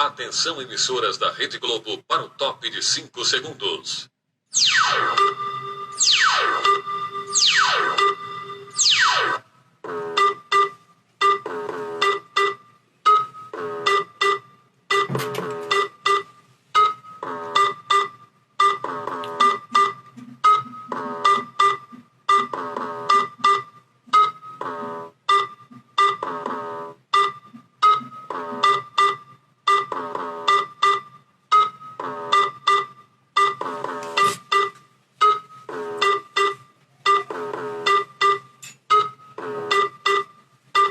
Atenção, emissoras da Rede Globo, para o top de 5 segundos.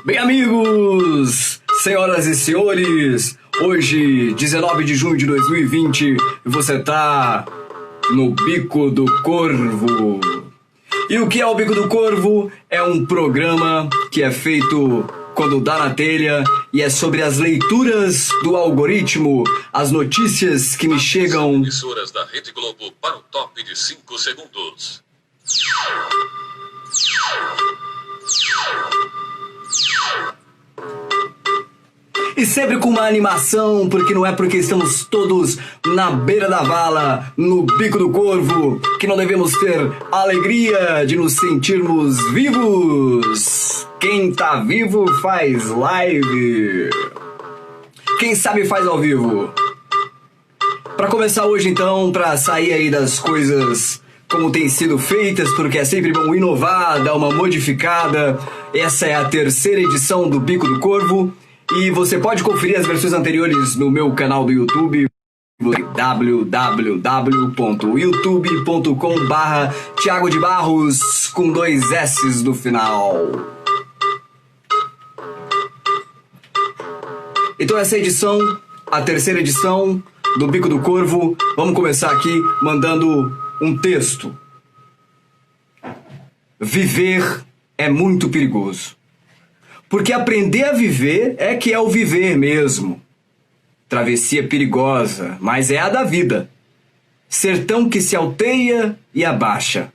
Bem, amigos, senhoras e senhores, hoje, 19 de junho de 2020, você tá no Bico do Corvo. E o que é o Bico do Corvo? É um programa que é feito quando dá na telha e é sobre as leituras do algoritmo, as notícias que me chegam. Emissoras da Rede Globo, para o top de 5 segundos. E sempre com uma animação, porque não é porque estamos todos na beira da vala, no Bico do Corvo, que não devemos ter a alegria de nos sentirmos vivos. Quem tá vivo faz live. Quem sabe faz ao vivo. Para começar hoje então, para sair aí das coisas como tem sido feitas, porque é sempre bom inovar, dar uma modificada. Essa é a terceira edição do Bico do Corvo. E você pode conferir as versões anteriores no meu canal do YouTube, www.youtube.com/Thiago de Barros, com 2 S's no final. Então essa edição, a terceira edição do Bico do Corvo, vamos começar aqui mandando um texto. Viver é muito perigoso. Porque aprender a viver é que é o viver mesmo. Travessia perigosa, mas é a da vida. Sertão que se alteia e abaixa.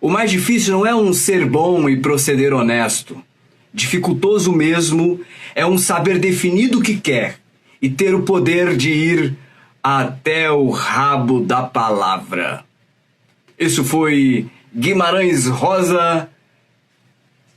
O mais difícil não é um ser bom e proceder honesto. Dificultoso mesmo é um saber definir o que quer e ter o poder de ir até o rabo da palavra. Isso foi Guimarães Rosa,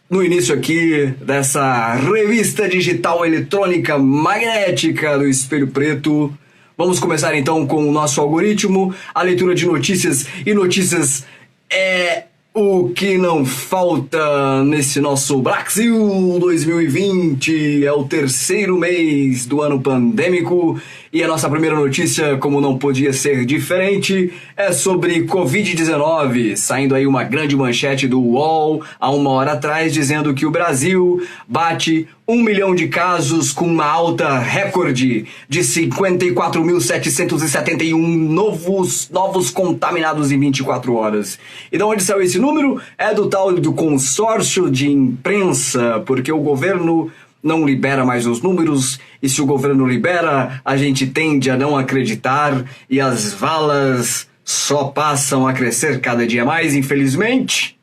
no início aqui dessa revista digital eletrônica magnética do Espelho Preto. Vamos começar então com o nosso algoritmo, a leitura de notícias, e notícias é o que não falta nesse nosso Brasil 2020. É o terceiro mês do ano pandêmico e a nossa primeira notícia, como não podia ser diferente, é sobre Covid-19, saindo aí uma grande manchete do UOL há uma hora atrás, dizendo que o Brasil bate 1 milhão de casos, com uma alta recorde de 54.771 novos contaminados em 24 horas. E de onde saiu esse número? É do tal do consórcio de imprensa, porque o governo não libera mais os números, e se o governo libera, a gente tende a não acreditar, e as valas só passam a crescer cada dia mais, infelizmente.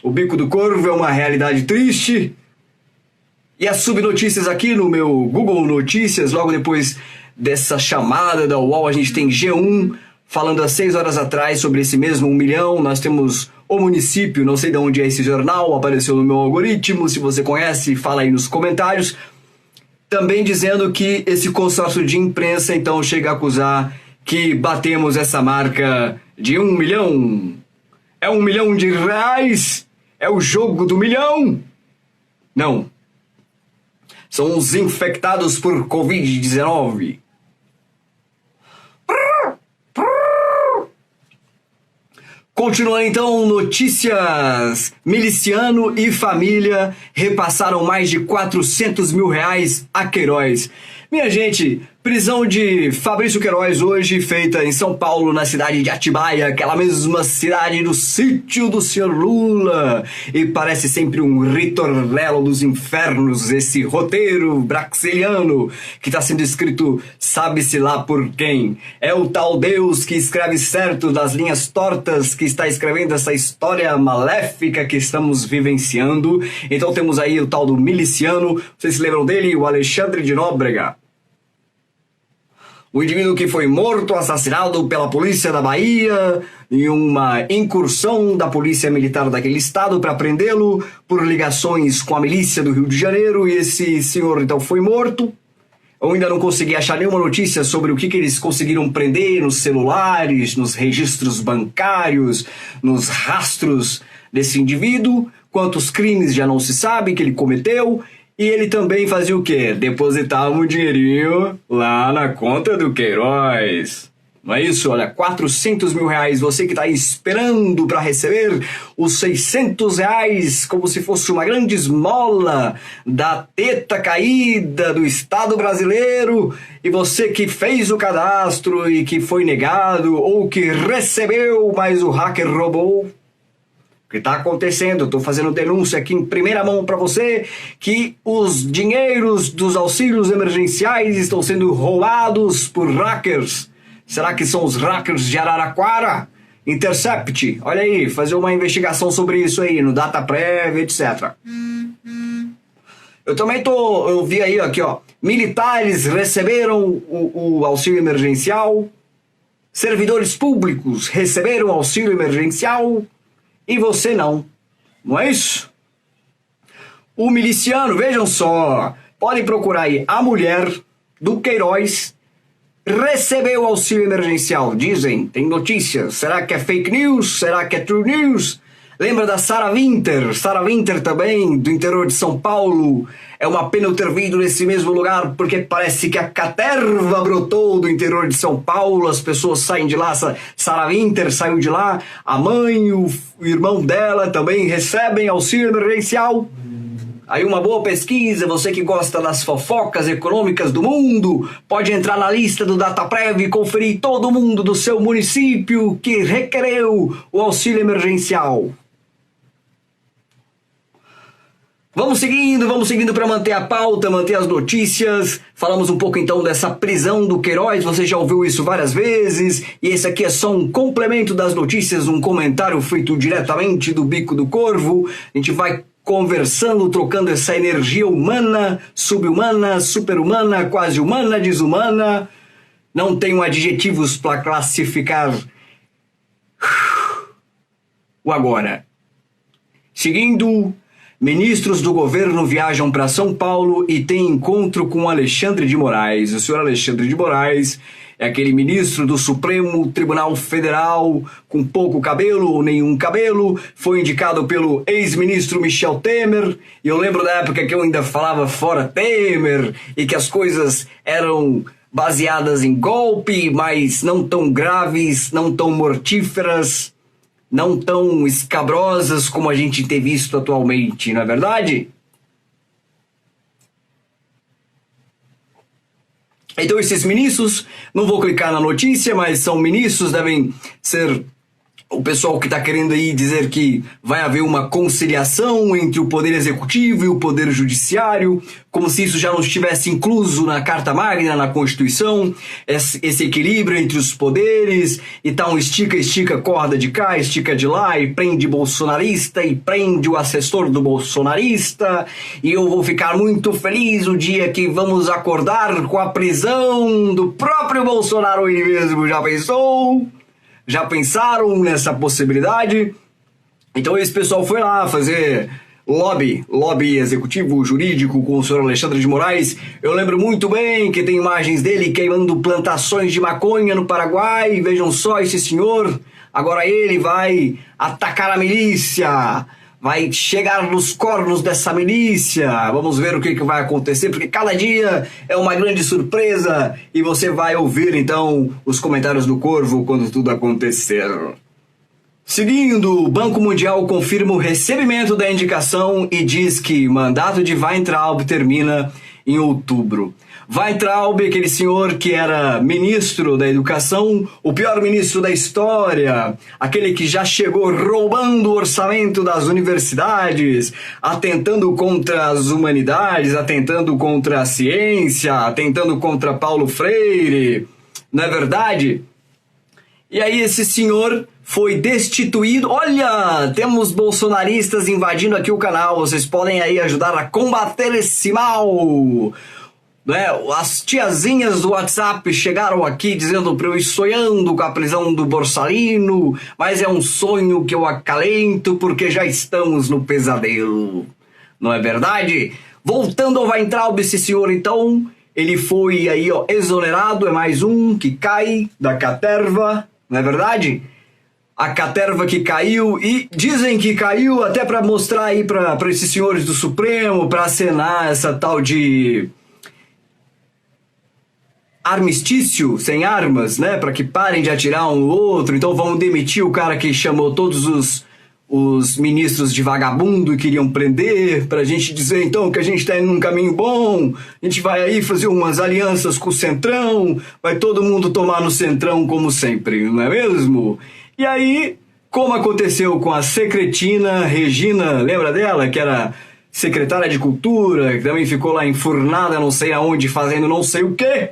O Bico do Corvo é uma realidade triste. E as subnotícias aqui no meu Google Notícias, logo depois dessa chamada da UOL, a gente tem G1 falando há 6 horas atrás sobre esse mesmo 1 milhão. Nós temos O Município, não sei de onde é esse jornal, apareceu no meu algoritmo, se você conhece, fala aí nos comentários. Também dizendo que esse consórcio de imprensa então chega a acusar que batemos essa marca de 1 milhão. É 1 milhão de reais? É o jogo do milhão? Não. São os infectados por Covid-19. Continuando então, notícias. Miliciano e família repassaram mais de 400 mil reais a Queiroz. Minha gente, prisão de Fabrício Queiroz hoje feita em São Paulo, na cidade de Atibaia, aquela mesma cidade do sítio do Sr. Lula. E parece sempre um ritornelo dos infernos, esse roteiro braxiliano que está sendo escrito sabe-se lá por quem. É o tal Deus que escreve certo das linhas tortas que está escrevendo essa história maléfica que estamos vivenciando. Então temos aí o tal do miliciano, vocês se lembram dele? O Alexandre de Nóbrega. O indivíduo que foi morto, assassinado pela polícia da Bahia, em uma incursão da polícia militar daquele estado para prendê-lo por ligações com a milícia do Rio de Janeiro, e esse senhor então foi morto. Eu ainda não consegui achar nenhuma notícia sobre o que eles conseguiram prender nos celulares, nos registros bancários, nos rastros desse indivíduo, quantos crimes já não se sabe que ele cometeu. E ele também fazia o quê? Depositava um dinheirinho lá na conta do Queiroz. Não é isso? Olha, 400 mil reais. Você que está aí esperando para receber os 600 reais como se fosse uma grande esmola da teta caída do Estado brasileiro. E você que fez o cadastro e que foi negado ou que recebeu, mas o hacker roubou. O que está acontecendo? Estou fazendo denúncia aqui em primeira mão para você que os dinheiros dos auxílios emergenciais estão sendo roubados por hackers. Será que são os hackers de Araraquara? Intercept, olha aí, fazer uma investigação sobre isso aí no DataPrev, etc. Eu também eu vi aí, aqui ó, militares receberam o auxílio emergencial, servidores públicos receberam o auxílio emergencial, e você não. Não é isso? O miliciano, vejam só, podem procurar aí, a mulher do Queiroz recebeu o auxílio emergencial, dizem, tem notícias. Será que é fake news? Será que é true news? Lembra da Sarah Winter? Sarah Winter também, do interior de São Paulo. É uma pena eu ter vindo nesse mesmo lugar, porque parece que a caterva brotou do interior de São Paulo, as pessoas saem de lá, Sarah Winter saiu de lá, a mãe, o irmão dela também recebem auxílio emergencial. Aí uma boa pesquisa, você que gosta das fofocas econômicas do mundo, pode entrar na lista do DataPrev e conferir todo mundo do seu município que requereu o auxílio emergencial. Vamos seguindo para manter a pauta, manter as notícias. Falamos um pouco então dessa prisão do Queiroz, você já ouviu isso várias vezes, e esse aqui é só um complemento das notícias, um comentário feito diretamente do Bico do Corvo. A gente vai conversando, trocando essa energia humana, subhumana, superhumana, quase humana, desumana. Não tenho adjetivos para classificar o agora. Seguindo, ministros do governo viajam para São Paulo e têm encontro com Alexandre de Moraes. O senhor Alexandre de Moraes é aquele ministro do Supremo Tribunal Federal com pouco cabelo ou nenhum cabelo, foi indicado pelo ex-ministro Michel Temer, e eu lembro da época que eu ainda falava fora Temer, e que as coisas eram baseadas em golpe, mas não tão graves, não tão mortíferas, não tão escabrosas como a gente tem visto atualmente, não é verdade? Então esses ministros, não vou clicar na notícia, mas são ministros, devem ser o pessoal que está querendo aí dizer que vai haver uma conciliação entre o poder executivo e o poder judiciário, como se isso já não estivesse incluso na Carta Magna, na Constituição, esse equilíbrio entre os poderes, e tá um estica, corda de cá, estica de lá, e prende bolsonarista, e prende o assessor do bolsonarista, e eu vou ficar muito feliz o dia que vamos acordar com a prisão do próprio Bolsonaro aí mesmo, já pensou? Já pensaram nessa possibilidade? Então esse pessoal foi lá fazer lobby executivo, jurídico com o senhor Alexandre de Moraes. Eu lembro muito bem que tem imagens dele queimando plantações de maconha no Paraguai. Vejam só esse senhor. Agora ele vai atacar a milícia, vai chegar nos cornos dessa milícia. Vamos ver o que vai acontecer, porque cada dia é uma grande surpresa, e você vai ouvir então os comentários do Corvo quando tudo acontecer. Seguindo, o Banco Mundial confirma o recebimento da indicação e diz que o mandato de Weintraub termina em outubro. Weintraub, aquele senhor que era ministro da Educação, o pior ministro da história, aquele que já chegou roubando o orçamento das universidades, atentando contra as humanidades, atentando contra a ciência, atentando contra Paulo Freire, não é verdade? E aí esse senhor foi destituído. Olha, temos bolsonaristas invadindo aqui o canal, vocês podem aí ajudar a combater esse mal. né? As tiazinhas do WhatsApp chegaram aqui dizendo para eu ir sonhando com a prisão do Borsalino, mas é um sonho que eu acalento porque já estamos no pesadelo. Não é verdade? Voltando ao Weintraub, esse senhor então, ele foi aí, ó, exonerado, é mais um que cai da caterva, não é verdade? A caterva que caiu, e dizem que caiu até para mostrar aí para esses senhores do Supremo, para acenar essa tal de armistício sem armas, né? Para que parem de atirar um no outro. Então vão demitir o cara que chamou todos os ministros de vagabundo e queriam prender, pra gente dizer então que a gente tá indo num caminho bom, a gente vai aí fazer umas alianças com o Centrão, vai todo mundo tomar no Centrão como sempre, não é mesmo? E aí, como aconteceu com a secretina Regina, lembra dela? Que era secretária de Cultura, que também ficou lá enfurnada não sei aonde, fazendo não sei o quê.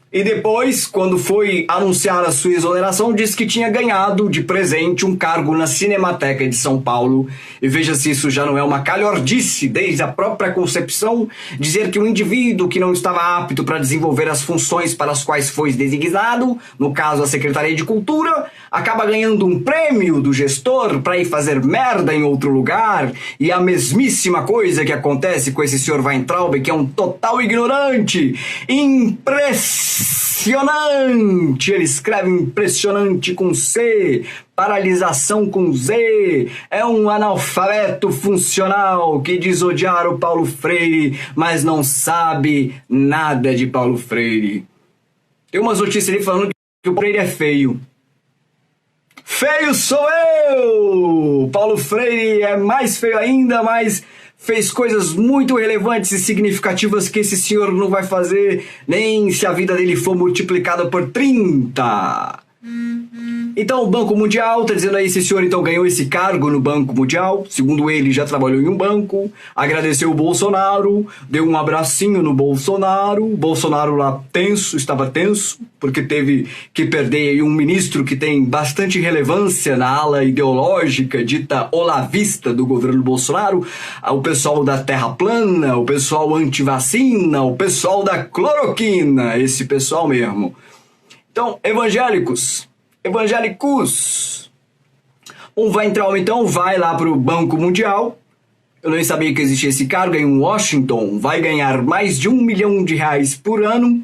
E depois, quando foi anunciar a sua exoneração, disse que tinha ganhado de presente um cargo na Cinemateca de São Paulo. E veja se isso já não é uma calhordice, desde a própria concepção, dizer que um indivíduo que não estava apto para desenvolver as funções para as quais foi designado, no caso a Secretaria de Cultura, acaba ganhando um prêmio do gestor para ir fazer merda em outro lugar. E a mesmíssima coisa que acontece com esse senhor Weintraub, que é um total ignorante. Impressionante! Ele escreve impressionante com C, paralisação com Z. É um analfabeto funcional que diz odiar o Paulo Freire, mas não sabe nada de Paulo Freire. Tem umas notícias ali falando que o Freire é feio. Feio sou eu! Paulo Freire é mais feio ainda, mas fez coisas muito relevantes e significativas que esse senhor não vai fazer nem se a vida dele for multiplicada por 30. Então o Banco Mundial, tá dizendo aí, esse senhor então ganhou esse cargo no Banco Mundial, segundo ele já trabalhou em um banco, agradeceu o Bolsonaro, deu um abracinho no Bolsonaro, o Bolsonaro lá tenso, estava tenso, porque teve que perder aí um ministro que tem bastante relevância na ala ideológica dita olavista do governo Bolsonaro, o pessoal da terra plana, o pessoal antivacina, o pessoal da cloroquina, esse pessoal mesmo. Então, evangélicos, um Weintraub então vai lá para o Banco Mundial. Eu nem sabia que existia esse cargo em Washington. Vai ganhar mais de R$1 milhão por ano.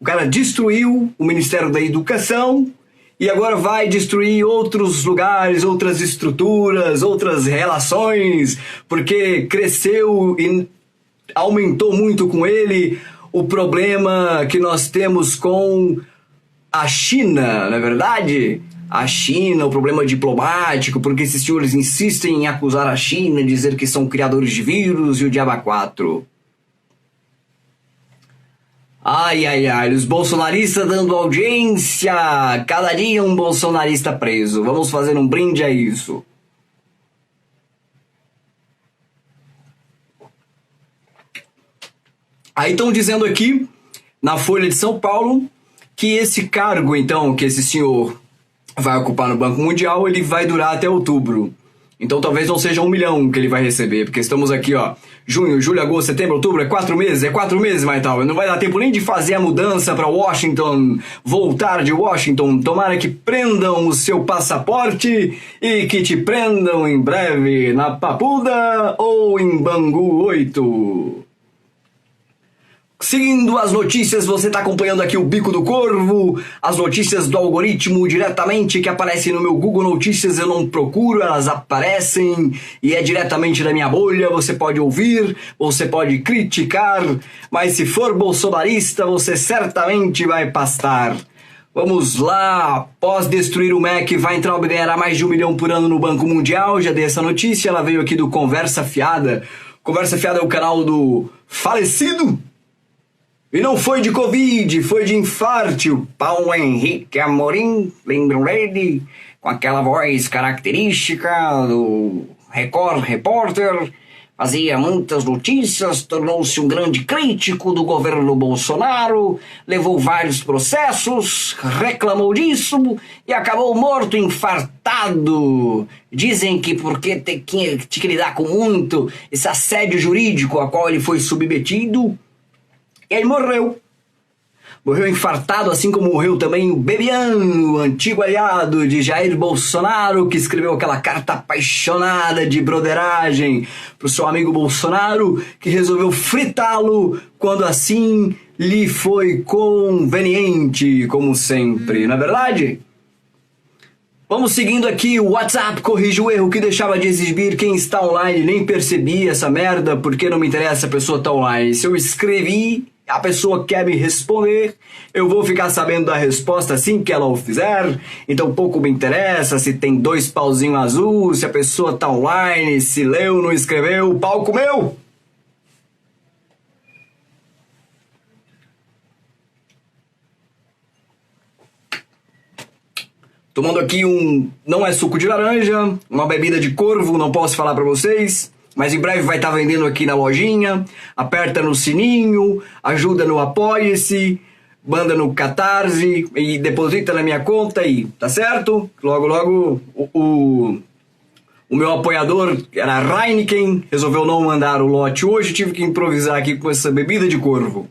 O cara destruiu o Ministério da Educação e agora vai destruir outros lugares, outras estruturas, outras relações, porque cresceu e aumentou muito com ele o problema que nós temos com a China, não é verdade? A China, o problema diplomático, porque esses senhores insistem em acusar a China, dizer que são criadores de vírus e o diabo a quatro. Ai, ai, ai, os bolsonaristas dando audiência, cada dia um bolsonarista preso. Vamos fazer um brinde a isso. Aí estão dizendo aqui, na Folha de São Paulo, que esse cargo, então, que esse senhor vai ocupar no Banco Mundial, ele vai durar até outubro. Então talvez não seja 1 milhão que ele vai receber, porque estamos aqui, ó, junho, julho, agosto, setembro, outubro, é 4 meses, mas tal. Não vai dar tempo nem de fazer a mudança para Washington, voltar de Washington. Tomara que prendam o seu passaporte e que te prendam em breve na Papuda ou em Bangu 8. Seguindo as notícias, você está acompanhando aqui o Bico do Corvo, as notícias do algoritmo diretamente que aparecem no meu Google Notícias, eu não procuro, elas aparecem e é diretamente da minha bolha, você pode ouvir, você pode criticar, mas se for bolsonarista, você certamente vai pastar. Vamos lá, após destruir o MEC, Weintraub ganhará mais de 1 milhão por ano no Banco Mundial, já dei essa notícia, ela veio aqui do Conversa Fiada. Conversa Fiada é o canal do falecido. E não foi de Covid, foi de infarto. Paulo Henrique Amorim, lembram dele? Com aquela voz característica do Record Repórter. Fazia muitas notícias, tornou-se um grande crítico do governo Bolsonaro, levou vários processos, reclamou disso e acabou morto, infartado. Dizem que porque tinha que lidar com muito esse assédio jurídico a qual ele foi submetido, E aí morreu. Morreu infartado, assim como morreu também o Bebiano, antigo aliado de Jair Bolsonaro, que escreveu aquela carta apaixonada de broderagem pro seu amigo Bolsonaro, que resolveu fritá-lo quando assim lhe foi conveniente, como sempre, não é verdade? Vamos seguindo aqui, o WhatsApp corrige o erro que deixava de exibir quem está online. Nem percebi essa merda, porque não me interessa a pessoa tá online. Se eu escrevi, a pessoa quer me responder, eu vou ficar sabendo da resposta assim que ela o fizer. Então pouco me interessa se tem 2 pauzinhos azul, se a pessoa tá online, se leu, não escreveu, pau comeu. Tomando aqui não é suco de laranja, uma bebida de corvo, não posso falar pra vocês, mas em breve vai estar vendendo aqui na lojinha. Aperta no sininho, ajuda no Apoie-se, manda no Catarse e deposita na minha conta aí, tá certo? Logo, logo o meu apoiador era Heineken, resolveu não mandar o lote hoje, tive que improvisar aqui com essa bebida de corvo.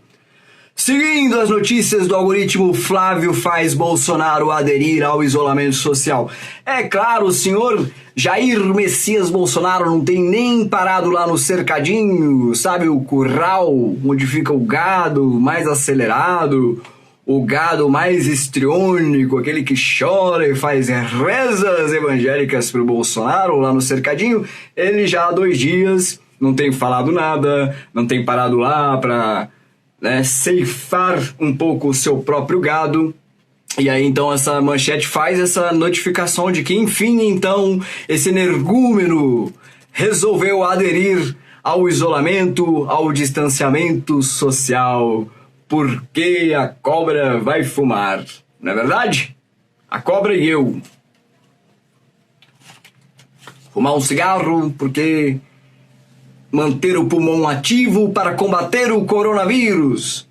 Seguindo as notícias do algoritmo, Flávio faz Bolsonaro aderir ao isolamento social. É claro, o senhor Jair Messias Bolsonaro não tem nem parado lá no cercadinho, sabe, o curral onde fica o gado mais acelerado, o gado mais histriônico, aquele que chora e faz rezas evangélicas pro Bolsonaro lá no cercadinho. Ele já há 2 dias não tem falado nada, não tem parado lá pra ceifar um pouco o seu próprio gado. E aí então essa manchete faz essa notificação de que enfim então esse energúmeno resolveu aderir ao isolamento, ao distanciamento social, porque a cobra vai fumar, não é verdade? A cobra e eu. Fumar um cigarro porque manter o pulmão ativo para combater o coronavírus.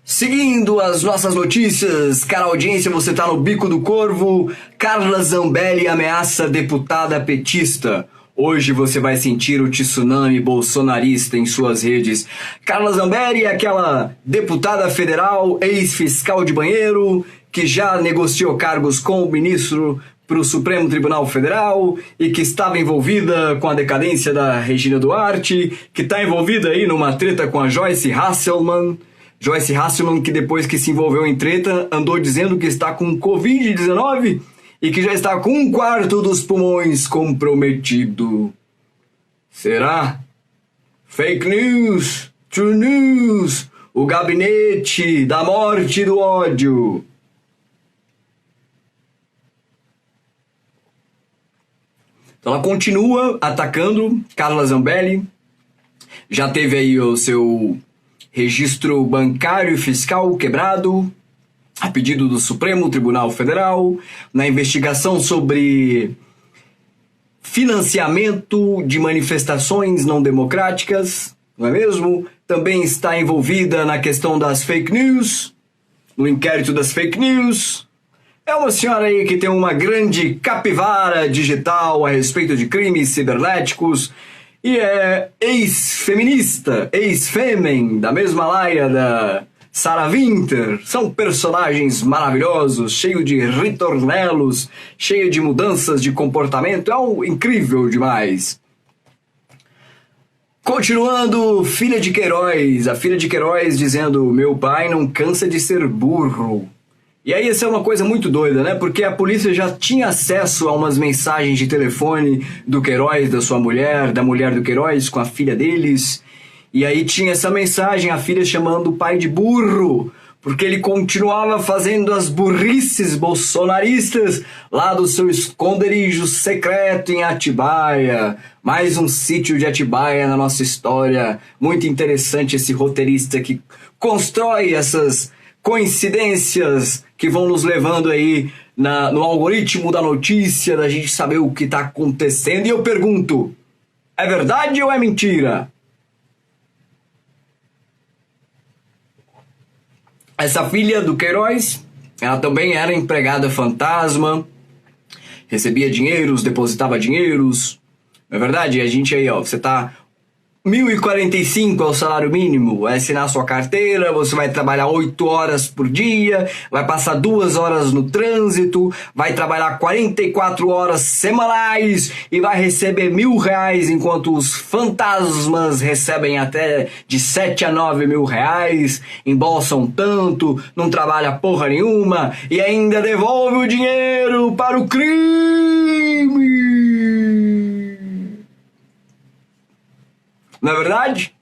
Seguindo as nossas notícias, cara audiência, você tá no Bico do Corvo. Carla Zambelli ameaça deputada petista. Hoje você vai sentir o tsunami bolsonarista em suas redes. Carla Zambelli é aquela deputada federal, ex-fiscal de banheiro, que já negociou cargos com o ministro para o Supremo Tribunal Federal e que estava envolvida com a decadência da Regina Duarte, que está envolvida aí numa treta com a Joyce Hasselman. Joyce Hasselman, que depois que se envolveu em treta, andou dizendo que está com Covid-19 e que já está com 1/4 dos pulmões comprometido. Será? Fake news, true news, o gabinete da morte e do ódio. Então ela continua atacando Carla Zambelli, já teve aí o seu registro bancário e fiscal quebrado, a pedido do Supremo Tribunal Federal, na investigação sobre financiamento de manifestações não democráticas, não é mesmo? Também está envolvida na questão das fake news, no inquérito das fake news. É uma senhora aí que tem uma grande capivara digital a respeito de crimes cibernéticos e é ex-feminista, ex-fêmen, da mesma laia da Sarah Winter. São personagens maravilhosos, cheios de ritornelos, cheios de mudanças de comportamento. É incrível demais. Continuando, filha de Queiroz. A filha de Queiroz dizendo: meu pai não cansa de ser burro. E aí essa é uma coisa muito doida, né? Porque a polícia já tinha acesso a umas mensagens de telefone do Queiroz, da sua mulher, da mulher do Queiroz, com a filha deles. E aí tinha essa mensagem, a filha chamando o pai de burro, porque ele continuava fazendo as burrices bolsonaristas lá do seu esconderijo secreto em Atibaia. Mais um sítio de Atibaia na nossa história. Muito interessante esse roteirista que constrói essas coincidências que vão nos levando aí no algoritmo da notícia, da gente saber o que está acontecendo. E eu pergunto, é verdade ou é mentira? Essa filha do Queiroz, ela também era empregada fantasma, recebia dinheiros, depositava dinheiros. Não é verdade? E a gente aí, ó, você tá 1.045 é o salário mínimo, vai assinar sua carteira, você vai trabalhar 8 horas por dia, vai passar 2 horas no trânsito, vai trabalhar 44 horas semanais e vai receber R$ 1.000, enquanto os fantasmas recebem até de 7 a 9 mil reais, embolsam tanto, não trabalha porra nenhuma e ainda devolve o dinheiro para o crime. Não é verdade?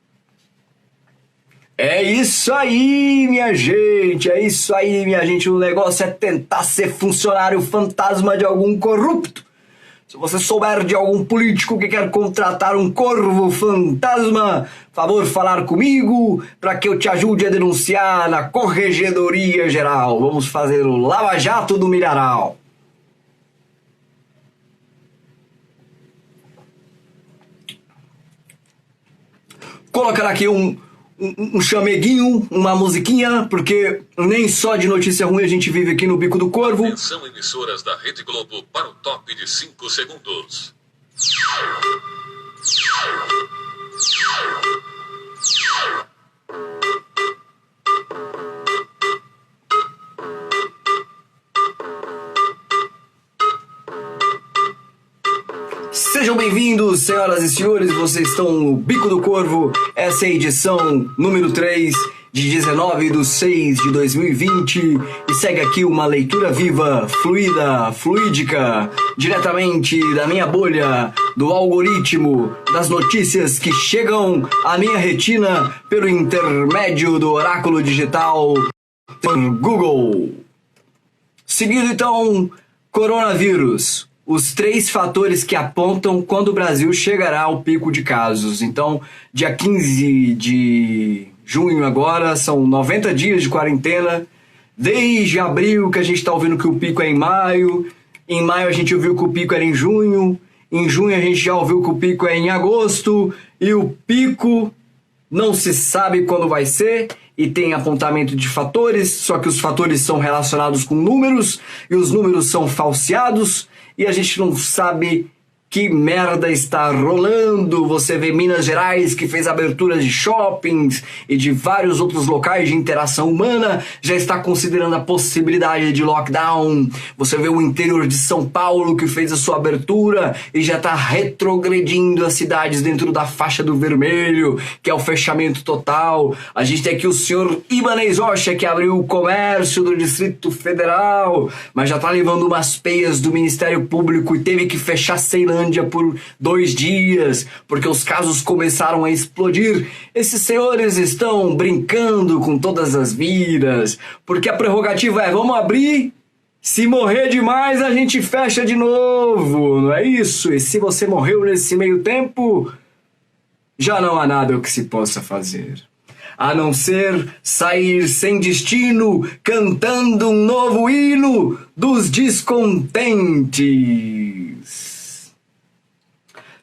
É isso aí, minha gente. É isso aí, minha gente. O negócio é tentar ser funcionário fantasma de algum corrupto. Se você souber de algum político que quer contratar um corvo fantasma, favor falar comigo para que eu te ajude a denunciar na Corregedoria Geral. Vamos fazer o Lava Jato do Milharal. Colocar aqui um chameguinho, uma musiquinha, porque nem só de notícia ruim a gente vive aqui no Bico do Corvo. Atenção, emissoras da Rede Globo, para o top de 5 segundos. Sejam bem-vindos, senhoras e senhores, vocês estão no Bico do Corvo, essa é a edição número 3 de 19/6/2020 e segue aqui uma leitura viva, fluida, fluídica, diretamente da minha bolha, do algoritmo, das notícias que chegam à minha retina pelo intermédio do oráculo digital Google. Seguindo então, coronavírus. Os 3 fatores que apontam quando o Brasil chegará ao pico de casos. Então, dia 15 de junho agora, são 90 dias de quarentena. Desde abril que a gente está ouvindo que o pico é em maio. Em maio a gente ouviu que o pico era em junho. Em junho a gente já ouviu que o pico é em agosto. E o pico não se sabe quando vai ser. E tem apontamento de fatores, só que os fatores são relacionados com números. E os números são falseados. E a gente não sabe que merda está rolando. Você vê Minas Gerais, que fez aberturas de shoppings e de vários outros locais de interação humana, já está considerando a possibilidade de lockdown. Você vê o interior de São Paulo, que fez a sua abertura e já está retrogredindo as cidades dentro da faixa do vermelho, que é o fechamento total. A gente tem aqui o senhor Ibanez Rocha, que abriu o comércio do Distrito Federal, mas já está levando umas peias do Ministério Público e teve que fechar Ceilândia por 2 dias, porque os casos começaram a explodir. Esses senhores estão brincando com todas as vidas, porque a prerrogativa é: vamos abrir, se morrer demais a gente fecha de novo, não é isso? E se você morreu nesse meio tempo, já não há nada o que se possa fazer, a não ser sair sem destino, cantando um novo hino dos descontentes.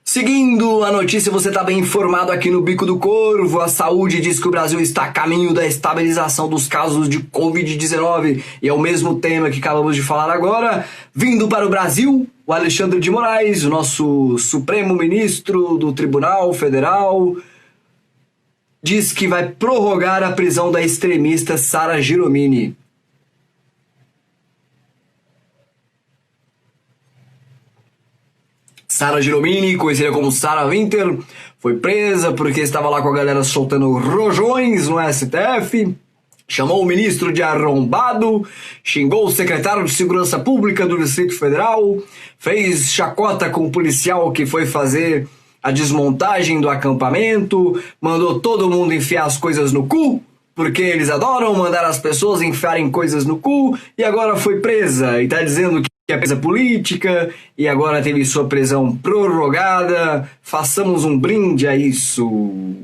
Seguindo a notícia, você está bem informado aqui no Bico do Corvo. A saúde diz que o Brasil está a caminho da estabilização dos casos de Covid-19. E é o mesmo tema que acabamos de falar agora. Vindo para o Brasil, o Alexandre de Moraes, o nosso Supremo Ministro do Tribunal Federal, diz que vai prorrogar a prisão da extremista Sara Giromini. Sara Giromini, conhecida como Sarah Winter, foi presa porque estava lá com a galera soltando rojões no STF, chamou o ministro de arrombado, xingou o secretário de Segurança Pública do Distrito Federal, fez chacota com o policial que foi fazer a desmontagem do acampamento, mandou todo mundo enfiar as coisas no cu, porque eles adoram mandar as pessoas enfiarem coisas no cu, e agora foi presa e está dizendo que é presa política e agora teve sua prisão prorrogada. Façamos um brinde a isso.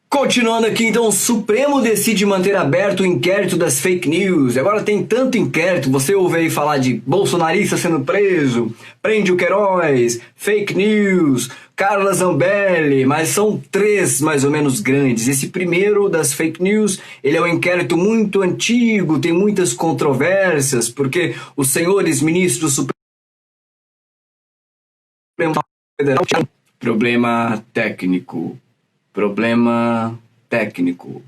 Continuando aqui, então, o Supremo decide manter aberto o inquérito das fake news. Agora tem tanto inquérito, você ouve aí falar de bolsonarista sendo preso, prende o Queiroz, fake news, Carla Zambelli, mas são 3 mais ou menos grandes. Esse primeiro das fake news, ele é um inquérito muito antigo, tem muitas controvérsias, porque os senhores ministros do Supremo Federal. Problema técnico. Problema técnico.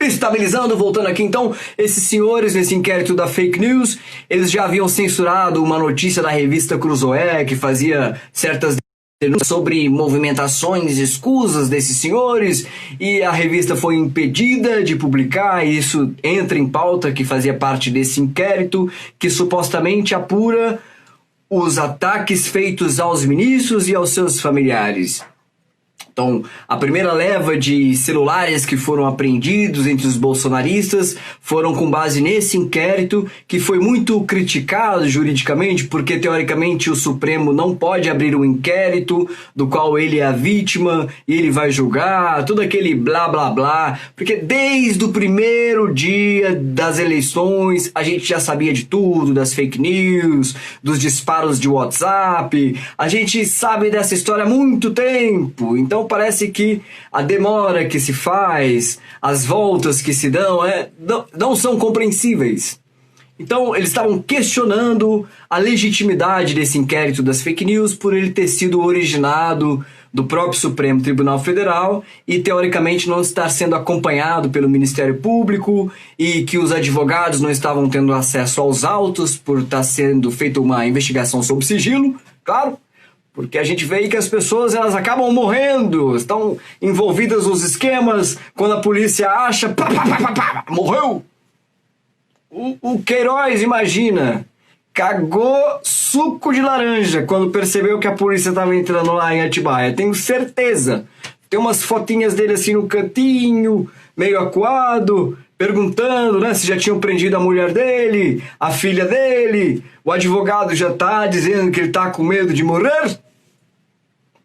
Estabilizando, voltando aqui então, esses senhores nesse inquérito da fake news, eles já haviam censurado uma notícia da revista Cruzoé que fazia certas denúncias sobre movimentações escusas desses senhores, e a revista foi impedida de publicar, e isso entra em pauta, que fazia parte desse inquérito, que supostamente apura os ataques feitos aos ministros e aos seus familiares. Então, a primeira leva de celulares que foram apreendidos entre os bolsonaristas foram com base nesse inquérito, que foi muito criticado juridicamente, porque teoricamente o Supremo não pode abrir um inquérito do qual ele é a vítima e ele vai julgar, tudo aquele blá blá blá, porque desde o primeiro dia das eleições a gente já sabia de tudo, das fake news, dos disparos de WhatsApp, a gente sabe dessa história há muito tempo. Então parece que a demora que se faz, as voltas que se dão, não são compreensíveis. Então eles estavam questionando a legitimidade desse inquérito das fake news por ele ter sido originado do próprio Supremo Tribunal Federal e teoricamente não estar sendo acompanhado pelo Ministério Público, e que os advogados não estavam tendo acesso aos autos por estar sendo feita uma investigação sob sigilo, claro. Porque a gente vê aí que as pessoas elas acabam morrendo, estão envolvidas nos esquemas, quando a polícia acha, morreu. O Queiroz, imagina, cagou suco de laranja quando percebeu que a polícia estava entrando lá em Atibaia, tenho certeza. Tem umas fotinhas dele assim no cantinho, meio acuado, perguntando, né, se já tinham prendido a mulher dele, a filha dele. O advogado já tá dizendo que ele tá com medo de morrer.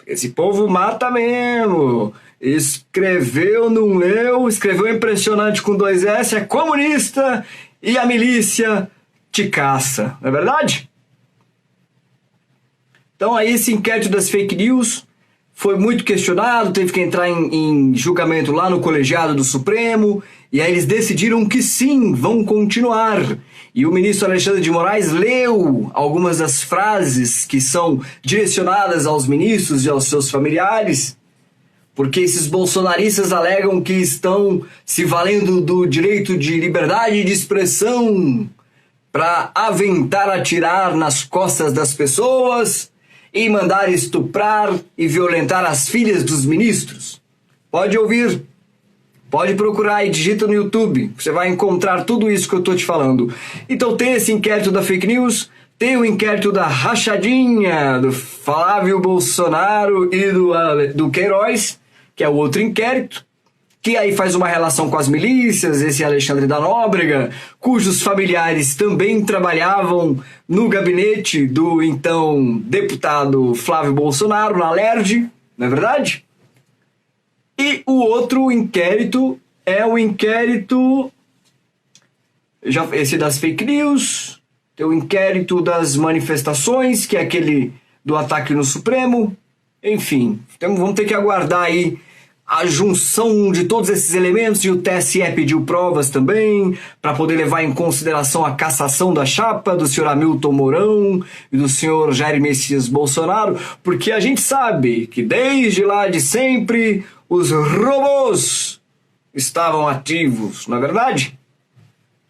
Esse povo mata mesmo. Escreveu, não leu, escreveu impressionante com 2 S, é comunista e a milícia te caça, não é verdade? Então aí esse inquérito das fake news foi muito questionado, teve que entrar em julgamento lá no colegiado do Supremo, e aí eles decidiram que sim, vão continuar. E o ministro Alexandre de Moraes leu algumas das frases que são direcionadas aos ministros e aos seus familiares, porque esses bolsonaristas alegam que estão se valendo do direito de liberdade de expressão para aventar atirar nas costas das pessoas e mandar estuprar e violentar as filhas dos ministros. Pode ouvir. Pode procurar e digita no YouTube, você vai encontrar tudo isso que eu estou te falando. Então tem esse inquérito da fake news, tem o inquérito da rachadinha do Flávio Bolsonaro e do Queiroz, que é o outro inquérito, que aí faz uma relação com as milícias, esse Alexandre da Nóbrega, cujos familiares também trabalhavam no gabinete do então deputado Flávio Bolsonaro, na LERJ, não é verdade? E o outro inquérito é o inquérito, esse das fake news, tem o inquérito das manifestações, que é aquele do ataque no Supremo, enfim, então vamos ter que aguardar aí a junção de todos esses elementos, e o TSE pediu provas também, para poder levar em consideração a cassação da chapa do senhor Hamilton Mourão e do senhor Jair Messias Bolsonaro, porque a gente sabe que desde lá de sempre os robôs estavam ativos, não é verdade?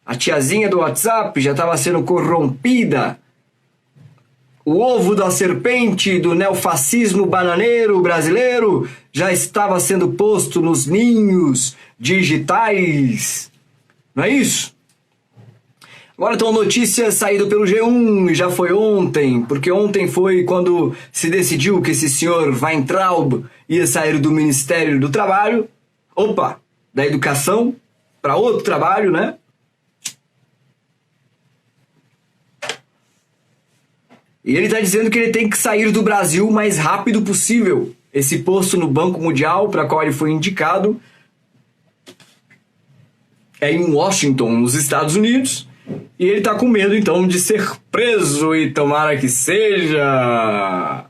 A tiazinha do WhatsApp já estava sendo corrompida. O ovo da serpente do neofascismo bananeiro brasileiro já estava sendo posto nos ninhos digitais. Não é isso? Agora então, notícia saída pelo G1, e já foi ontem, porque ontem foi quando se decidiu que esse senhor Weintraub ia sair do Ministério do Trabalho, da Educação, para outro trabalho, né? E ele está dizendo que ele tem que sair do Brasil o mais rápido possível. Esse posto no Banco Mundial, para qual ele foi indicado, é em Washington, nos Estados Unidos, e ele está com medo, então, de ser preso, e tomara que seja.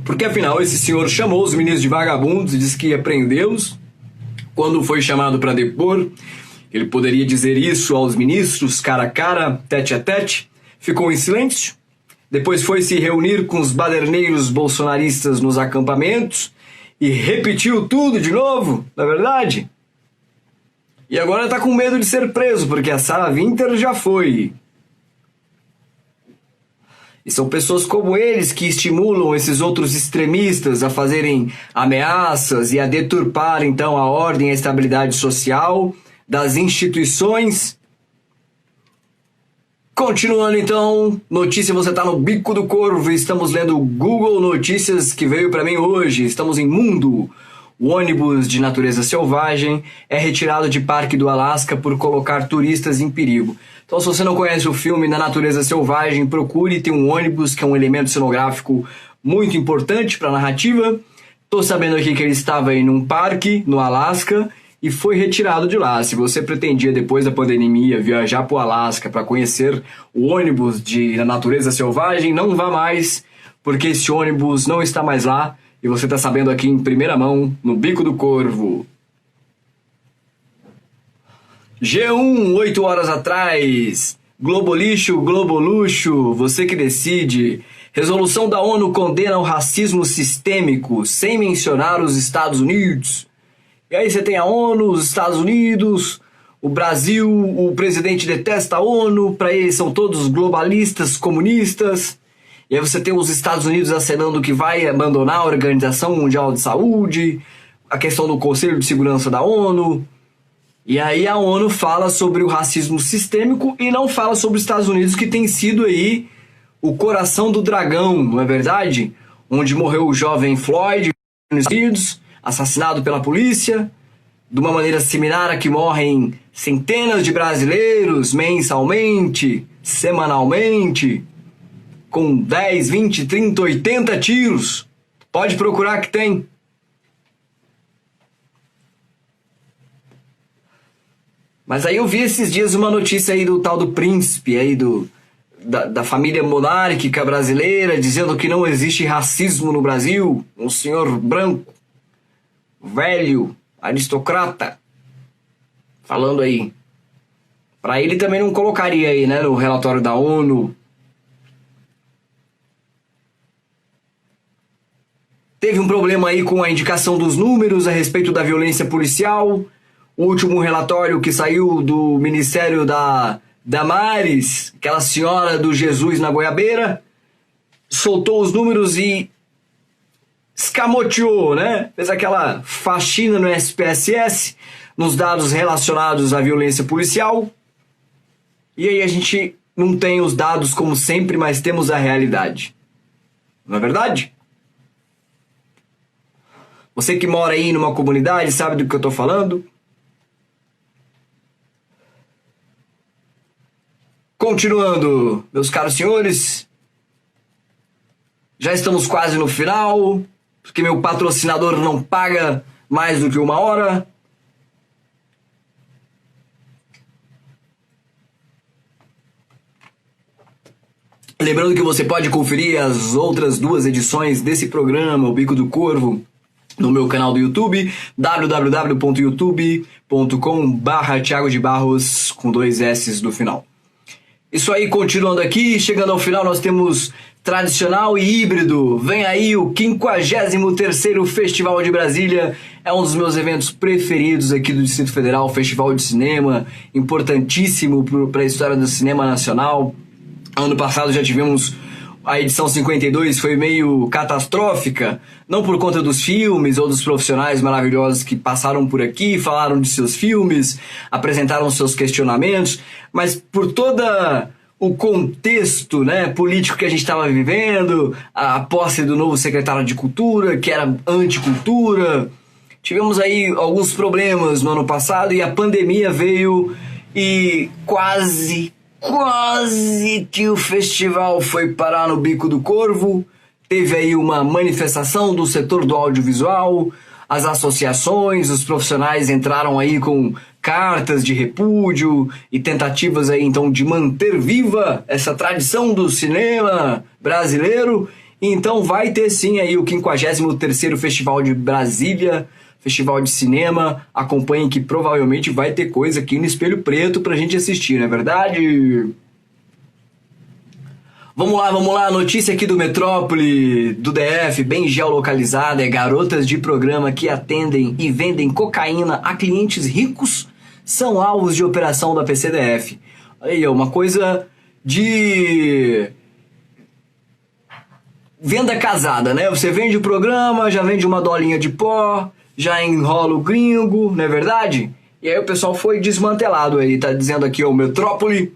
Porque, afinal, esse senhor chamou os ministros de vagabundos e disse que ia prendê-los quando foi chamado para depor. Ele poderia dizer isso aos ministros, cara a cara, tete a tete, ficou em silêncio, depois foi se reunir com os baderneiros bolsonaristas nos acampamentos e repetiu tudo de novo, na verdade. E agora tá com medo de ser preso, porque a Sarah Winter já foi. E são pessoas como eles que estimulam esses outros extremistas a fazerem ameaças e a deturpar, então, a ordem e a estabilidade social das instituições. Continuando, então, notícia, você está no Bico do Corvo e estamos lendo o Google Notícias que veio para mim hoje. Estamos em Mundo. O ônibus de natureza selvagem é retirado de Parque do Alasca por colocar turistas em perigo. Então, se você não conhece o filme Na Natureza Selvagem, procure. Tem um ônibus que é um elemento cenográfico muito importante para a narrativa. Estou sabendo aqui que ele estava aí num parque no Alasca e foi retirado de lá. Se você pretendia, depois da pandemia, viajar para o Alasca para conhecer o ônibus de Na Natureza Selvagem, não vá mais, porque esse ônibus não está mais lá. E você está sabendo aqui em primeira mão, no Bico do Corvo. G1, 8 horas atrás. Globo lixo, Globo luxo, você que decide. Resolução da ONU condena o racismo sistêmico, sem mencionar os Estados Unidos. E aí você tem a ONU, os Estados Unidos, o Brasil, o presidente detesta a ONU, para eles são todos globalistas, comunistas. E aí você tem os Estados Unidos acenando que vai abandonar a Organização Mundial de Saúde, a questão do Conselho de Segurança da ONU. E aí a ONU fala sobre o racismo sistêmico e não fala sobre os Estados Unidos, que tem sido aí o coração do dragão, não é verdade? Onde morreu o jovem Floyd nos Estados Unidos, assassinado pela polícia, de uma maneira similar a que morrem centenas de brasileiros mensalmente, semanalmente, com 10, 20, 30, 80 tiros. Pode procurar que tem. Mas aí eu vi esses dias uma notícia aí do tal do príncipe, aí da família monárquica brasileira, dizendo que não existe racismo no Brasil. Um senhor branco, velho, aristocrata, falando aí. Para ele também não colocaria aí, né, no relatório da ONU. Teve um problema aí com a indicação dos números a respeito da violência policial. O último relatório que saiu do Ministério da Damares, aquela senhora do Jesus na goiabeira, soltou os números e escamoteou, né? Fez aquela faxina no SPSS, nos dados relacionados à violência policial. E aí a gente não tem os dados como sempre, mas temos a realidade. Não é verdade? Você que mora aí numa comunidade sabe do que eu estou falando? Continuando, meus caros senhores, já estamos quase no final, porque meu patrocinador não paga mais do que uma hora. Lembrando que você pode conferir as outras 2 edições desse programa, O Bico do Corvo, no meu canal do YouTube, www.youtube.com/Thiago de Barros, com 2 S no final. Isso aí, continuando aqui, chegando ao final, nós temos tradicional e híbrido. Vem aí o 53º Festival de Brasília. É um dos meus eventos preferidos aqui do Distrito Federal, Festival de Cinema, importantíssimo para a história do cinema nacional. Ano passado já tivemos a edição 52, foi meio catastrófica, não por conta dos filmes ou dos profissionais maravilhosos que passaram por aqui, falaram de seus filmes, apresentaram seus questionamentos, mas por toda o contexto, né, político que a gente estava vivendo, a posse do novo secretário de Cultura, que era anticultura. Tivemos aí alguns problemas no ano passado e a pandemia veio e quase que o festival foi parar no Bico do Corvo. Teve aí uma manifestação do setor do audiovisual, as associações, os profissionais entraram aí com cartas de repúdio e tentativas aí então de manter viva essa tradição do cinema brasileiro. Então vai ter sim aí o 53º Festival de Brasília, festival de cinema, acompanhem que provavelmente vai ter coisa aqui no Espelho Preto pra gente assistir, não é verdade? Vamos lá, notícia aqui do Metrópole, do DF, bem geolocalizada, é garotas de programa que atendem e vendem cocaína a clientes ricos são alvos de operação da PCDF. Aí, uma coisa de venda casada, né? Você vende o programa, já vende uma dolinha de pó, já enrola o gringo, não é verdade? E aí o pessoal foi desmantelado aí, tá dizendo aqui o Metrópole.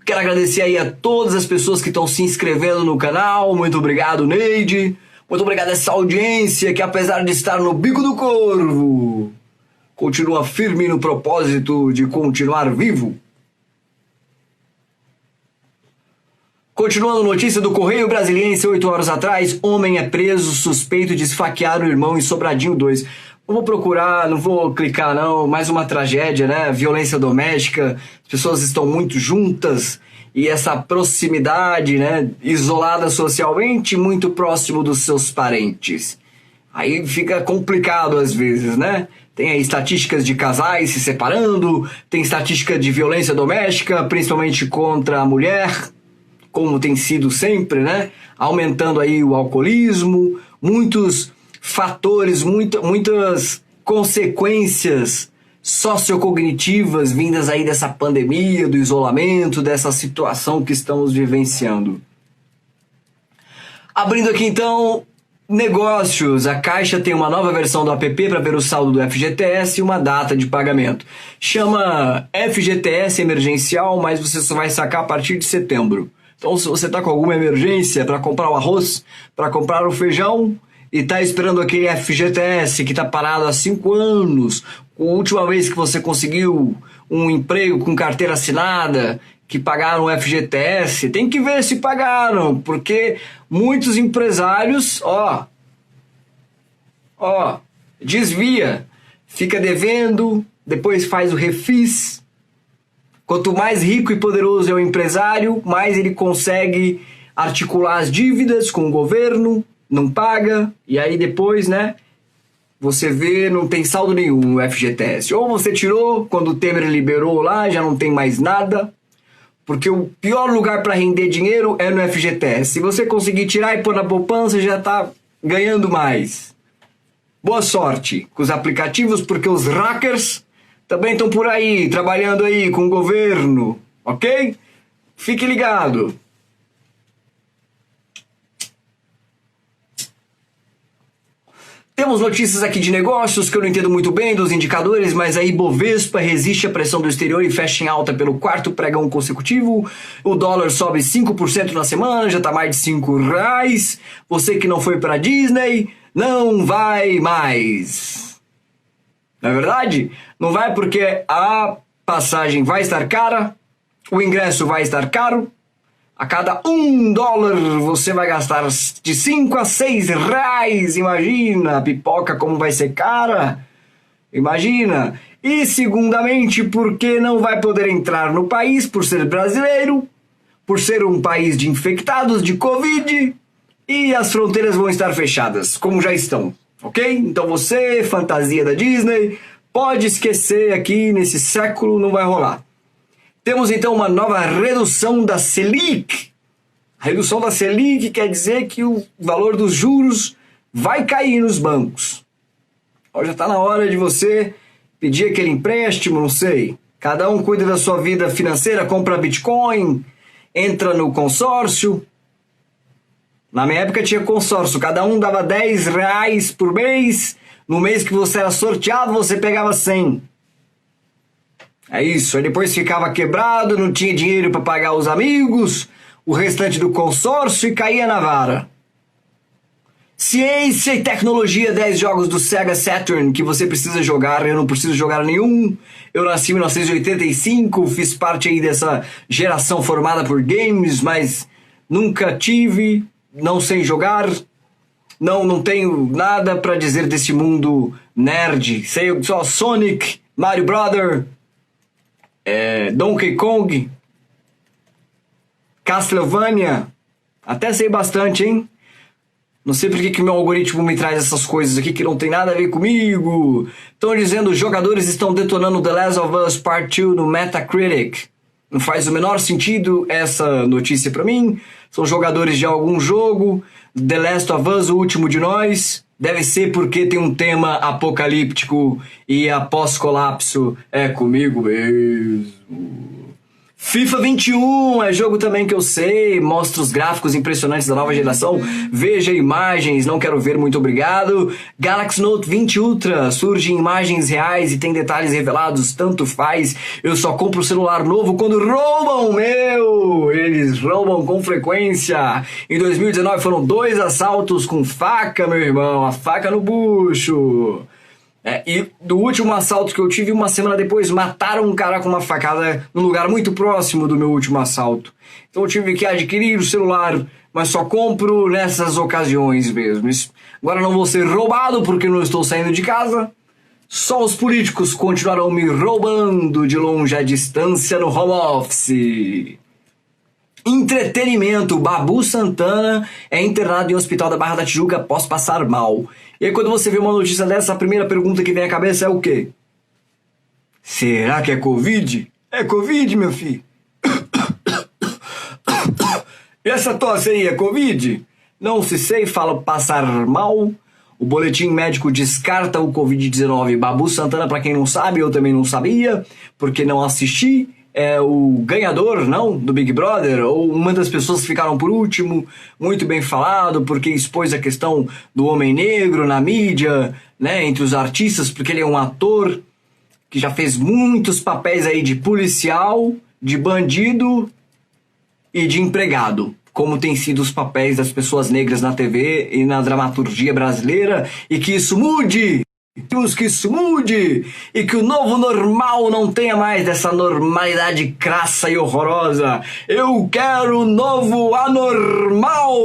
Quero agradecer aí a todas as pessoas que estão se inscrevendo no canal. Muito obrigado, Neide. Muito obrigado a essa audiência que, apesar de estar no bico do corvo, continua firme no propósito de continuar vivo. Continuando, notícia do Correio Brasiliense, 8 horas atrás, homem é preso suspeito de esfaquear o irmão em Sobradinho 2. Não vou procurar, não vou clicar não, mais uma tragédia, né? Violência doméstica, as pessoas estão muito juntas e essa proximidade, né? Isolada socialmente, muito próximo dos seus parentes. Aí fica complicado às vezes, né? Tem aí estatísticas de casais se separando, tem estatística de violência doméstica, principalmente contra a mulher, como tem sido sempre, né? Aumentando aí o alcoolismo, muitos fatores, muitas consequências sociocognitivas vindas aí dessa pandemia, do isolamento, dessa situação que estamos vivenciando. Abrindo aqui então, negócios. A Caixa tem uma nova versão do app para ver o saldo do FGTS e uma data de pagamento. Chama FGTS Emergencial, mas você só vai sacar a partir de setembro. Então, se você está com alguma emergência para comprar o arroz, para comprar o feijão e está esperando aquele FGTS que está parado há 5 anos, a última vez que você conseguiu um emprego com carteira assinada, que pagaram o FGTS, tem que ver se pagaram, porque muitos empresários, desvia, fica devendo, depois faz o refis. Quanto mais rico e poderoso é o empresário, mais ele consegue articular as dívidas com o governo, não paga, e aí depois, né, você vê, não tem saldo nenhum no FGTS. Ou você tirou, quando o Temer liberou lá, já não tem mais nada, porque o pior lugar para render dinheiro é no FGTS. Se você conseguir tirar e pôr na poupança, já está ganhando mais. Boa sorte com os aplicativos, porque os hackers também estão por aí, trabalhando aí com o governo, ok? Fique ligado. Temos notícias aqui de negócios que eu não entendo muito bem dos indicadores, mas a Ibovespa resiste à pressão do exterior e fecha em alta pelo 4º pregão consecutivo. O dólar sobe 5% na semana, já está mais de R$5. Você que não foi para Disney, não vai mais. Não é verdade? Não vai porque a passagem vai estar cara, o ingresso vai estar caro. A cada $1 você vai gastar de 5 a 6 reais. Imagina a pipoca como vai ser cara. Imagina. E segundamente, porque não vai poder entrar no país por ser brasileiro, por ser um país de infectados de Covid, e as fronteiras vão estar fechadas, como já estão. Ok? Então você, fantasia da Disney, pode esquecer aqui nesse século, não vai rolar. Temos então uma nova redução da Selic. A redução da Selic quer dizer que o valor dos juros vai cair nos bancos. Já está na hora de você pedir aquele empréstimo, não sei. Cada um cuida da sua vida financeira, compra Bitcoin, entra no consórcio. Na minha época tinha consórcio, cada um dava 10 reais por mês. No mês que você era sorteado, você pegava 100. É isso, aí depois ficava quebrado, não tinha dinheiro para pagar os amigos, o restante do consórcio e caía na vara. Ciência e tecnologia, 10 jogos do Sega Saturn que você precisa jogar, eu não preciso jogar nenhum. Eu nasci em 1985, fiz parte aí dessa geração formada por games, mas nunca tive, não sei jogar, não tenho nada para dizer desse mundo nerd. Sei só Sonic, Mario Brother, Donkey Kong, Castlevania, até sei bastante, hein? Não sei por que meu algoritmo me traz essas coisas aqui que não tem nada a ver comigo. Estão dizendo jogadores estão detonando The Last of Us Part 2 no Metacritic. Não faz o menor sentido essa notícia pra mim. São jogadores de algum jogo. The Last of Us, o último de nós. Deve ser porque tem um tema apocalíptico e após colapso é comigo mesmo. FIFA 21 é jogo também que eu sei, mostra os gráficos impressionantes da nova geração, veja imagens, não quero ver, muito obrigado. Galaxy Note 20 Ultra, surge em imagens reais e tem detalhes revelados, tanto faz, eu só compro celular novo quando roubam meu, eles roubam com frequência. Em 2019 foram 2 assaltos com faca, meu irmão, a faca no bucho. E do último assalto que eu tive, uma semana depois, mataram um cara com uma facada num lugar muito próximo do meu último assalto. Então eu tive que adquirir o celular, mas só compro nessas ocasiões mesmo. Agora não vou ser roubado porque não estou saindo de casa. Só os políticos continuarão me roubando de longe à distância no home office. Entretenimento. Babu Santana é internado em hospital da Barra da Tijuca após passar mal. E aí quando você vê uma notícia dessa, a primeira pergunta que vem à cabeça é o quê? Será que é Covid? É Covid, meu filho? E essa tosse aí é Covid? Não se sei, fala passar mal. O boletim médico descarta o Covid-19. Babu Santana, pra quem não sabe, eu também não sabia, porque não assisti. É o ganhador, não, do Big Brother, ou uma das pessoas que ficaram por último, muito bem falado, porque expôs a questão do homem negro na mídia, né, entre os artistas, porque ele é um ator que já fez muitos papéis aí de policial, de bandido e de empregado, como tem sido os papéis das pessoas negras na TV e na dramaturgia brasileira, e que isso mude! Que isso mude e que o novo normal não tenha mais dessa normalidade crassa e horrorosa. Eu quero o novo anormal.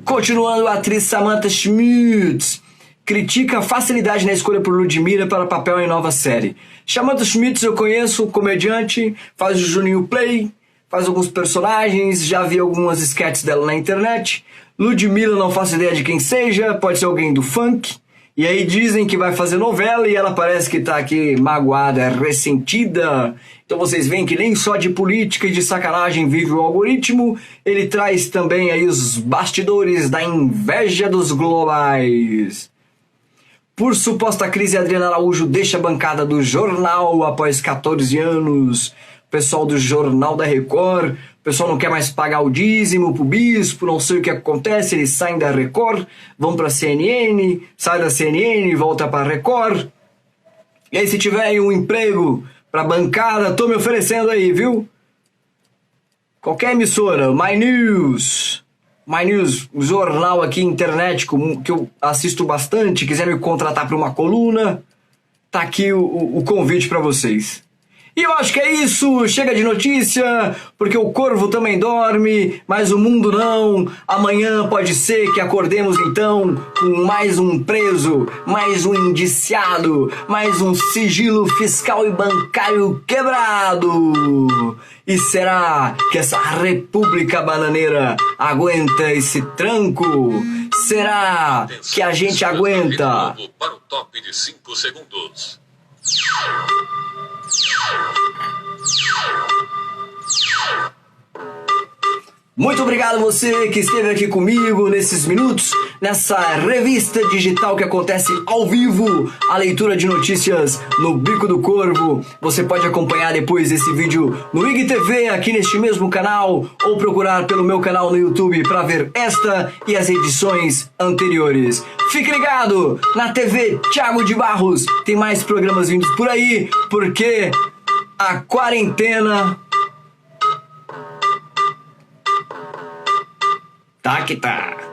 Continuando, a atriz Samantha Schmutz critica a facilidade na escolha por Ludmilla para papel em nova série. Samantha Schmutz eu conheço, comediante, faz o Juninho Play, faz alguns personagens, já vi algumas sketches dela na internet. Ludmilla não faço ideia de quem seja, pode ser alguém do funk. E aí dizem que vai fazer novela e ela parece que tá aqui magoada, ressentida. Então vocês veem que nem só de política e de sacanagem vive o algoritmo, ele traz também aí os bastidores da inveja dos globais. Por suposta crise, Adriana Araújo deixa a bancada do jornal após 14 anos. O pessoal do Jornal da Record, o pessoal não quer mais pagar o dízimo pro bispo, não sei o que acontece, eles saem da Record, vão pra CNN, saem da CNN, volta pra Record. E aí se tiver aí um emprego pra bancada, tô me oferecendo aí, viu? Qualquer emissora, My News, um jornal aqui, internet, que eu assisto bastante, quiser me contratar pra uma coluna, tá aqui o convite pra vocês. E eu acho que é isso, chega de notícia, porque o corvo também dorme, mas o mundo não. Amanhã pode ser que acordemos então com mais um preso, mais um indiciado, mais um sigilo fiscal e bancário quebrado. E será que essa república bananeira aguenta esse tranco? Será que a gente aguenta? Para o top de 5 segundos. Muito obrigado você que esteve aqui comigo nesses minutos, nessa revista digital que acontece ao vivo, a leitura de notícias no Bico do Corvo. Você pode acompanhar depois desse vídeo no IGTV, aqui neste mesmo canal, ou procurar pelo meu canal no YouTube para ver esta e as edições anteriores. Fique ligado na TV Thiago de Barros, tem mais programas vindos por aí, porque a quarentena tá que tá.